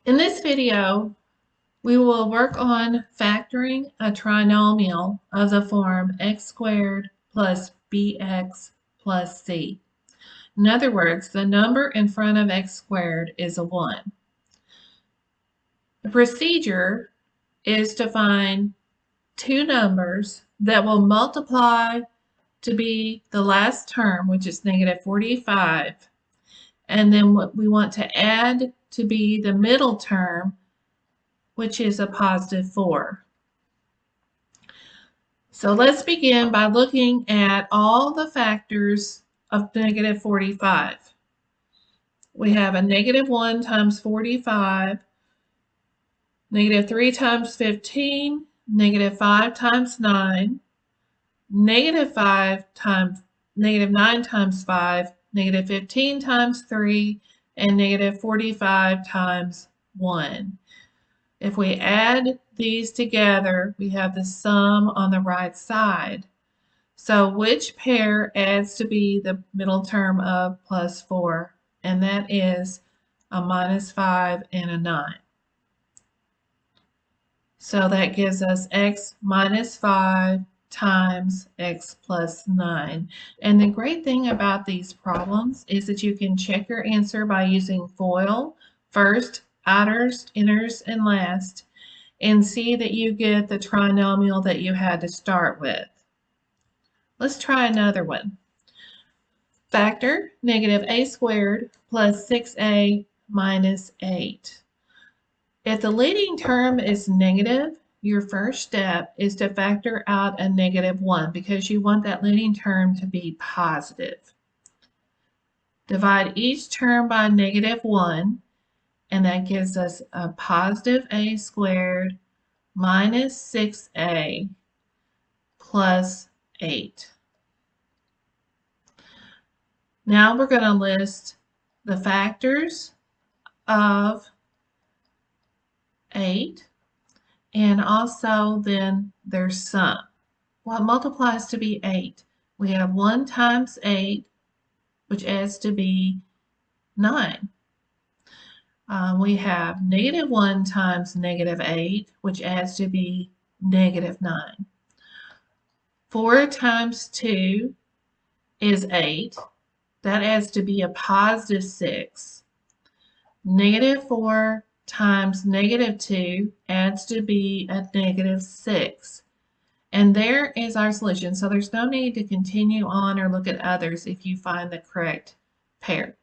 In this video, we will work on factoring a trinomial of the form x squared plus bx plus c. In other words, the number in front of x squared is a 1. The procedure is to find two numbers that will multiply to be the last term, which is negative 45, and then what we want to add to be the middle term, which is a positive 4. So let's begin by looking at all the factors of negative 45. We have a negative 1 times 45, negative 3 times 15, negative 5 times 9, negative 9 times 5, negative 15 times 3, and negative 45 times 1. If we add these together, we have the sum on the right side. So which pair adds to be the middle term of plus 4? And that is a minus 5 and a 9. So that gives us x minus 5 times x plus 9. And the great thing about these problems is that you can check your answer by using FOIL, first, outers, inners, and last, and see that you get the trinomial that you had to start with. Let's try another one. Factor negative a squared plus 6a minus 8. If the leading term is negative, your first step is to factor out a negative 1 because you want that leading term to be positive. Divide each term by negative 1, and that gives us a positive a squared minus 6a plus 8. Now we're going to list the factors of 8 and also then their sum. What multiplies to be 8? We have 1 times 8, which adds to be 9. We have negative 1 times negative 8, which adds to be negative 9. 4 times 2 is 8. That adds to be a positive 6. Negative 4 times negative 2 adds to be a negative 6. And there is our solution. So there's no need to continue on or look at others if you find the correct pair.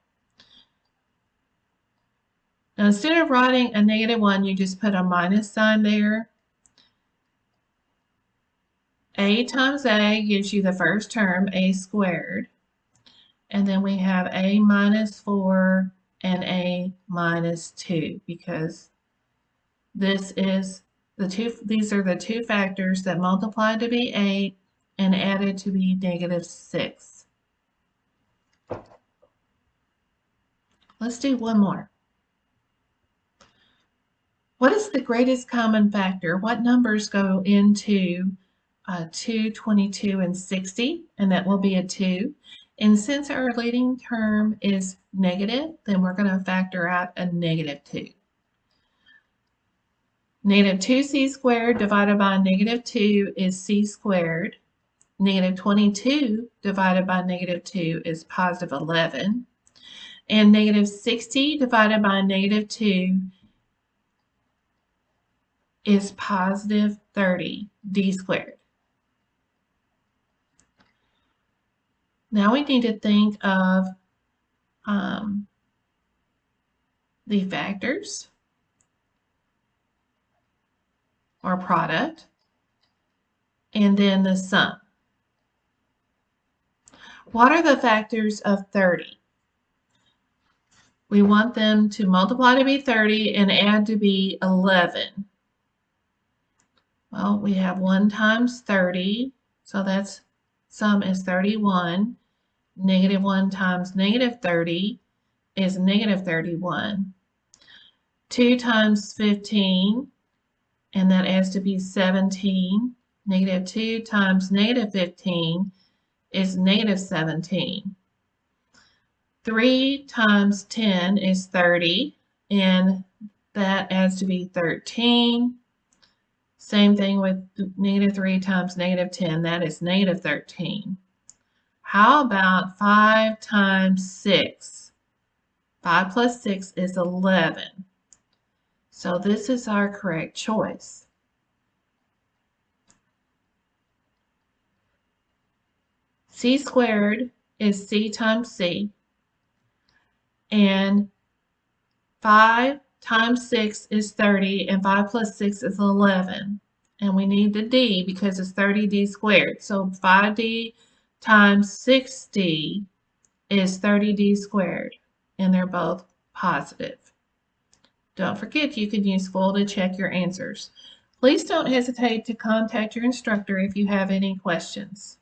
Now instead of writing a negative 1, you just put a minus sign there. A times a gives you the first term, a squared. And then we have a minus 4 and a minus 2 because these are the two factors that multiply to be 8 and added to be negative 6. Let's do one more. What is the greatest common factor? What numbers go into 2, 22, and 60? And that will be a 2. And since our leading term is negative, then we're going to factor out a negative 2. Negative 2c squared divided by negative 2 is c squared. Negative 22 divided by negative 2 is positive 11. And negative 60 divided by negative 2 is positive 30, d squared. Now we need to think of the factors or product and then the sum. What are the factors of 30? We want them to multiply to be 30 and add to be 11. Well, we have 1 times 30, so that's sum is 31. Negative 1 times negative 30 is negative 31. 2 times 15, and that adds to be 17. Negative 2 times negative 15 is negative 17. 3 times 10 is 30, and that adds to be 13. Same thing with -3 times -10, that is -13. How about 5 times 6? 5 plus 6 is 11. So this is our correct choice. C squared is C times C, and 5 times 6 is 30, and 5 plus 6 is 11. And we need the D because it's 30D squared. So 5D times 6D is 30D squared, and they're both positive. Don't forget you can use full to check your answers. Please don't hesitate to contact your instructor if you have any questions.